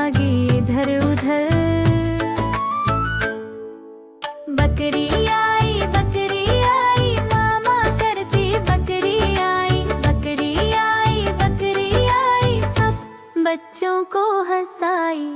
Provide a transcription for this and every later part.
भागी इधर उधर। बकरी आई मामा करती बकरी आई, बकरी आई बकरी आई, सब बच्चों को हंसाई।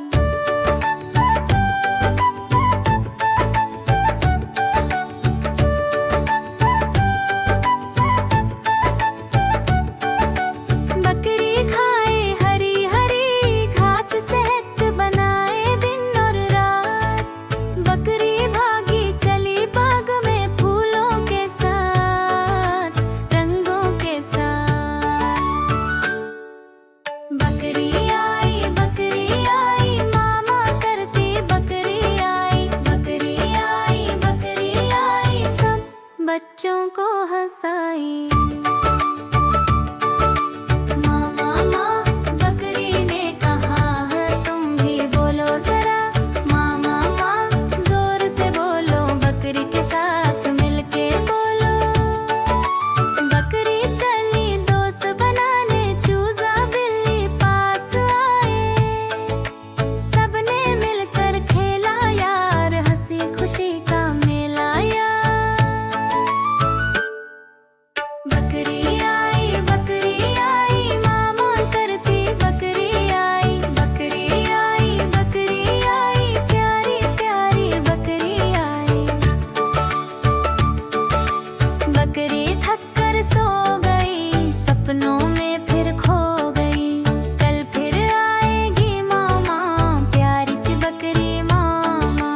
बच्चों को हंसाई। मामा बकरी ने कहा है तुम भी बोलो जरा, मामा जोर से बोलो, बकरी के साथ मिलके बोलो। बकरी चली दोस्त बनाने, चूजा बिल्ली पास आए, सबने मिलकर खेला यार, हंसी खुशी का मेला यार। बकरी आई मामा करती बकरी आई, बकरी आई प्यारी प्यारी बकरी आई। बकरी थक कर सो गई, सपनों में फिर खो गई, कल फिर आएगी मामा, प्यारी सी बकरी मामा।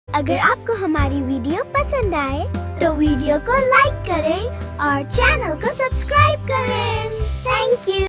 अगर आपको हमारी वीडियो पसंद आए तो वीडियो को लाइक करें और चैनल को सब्सक्राइब करें। Thank you.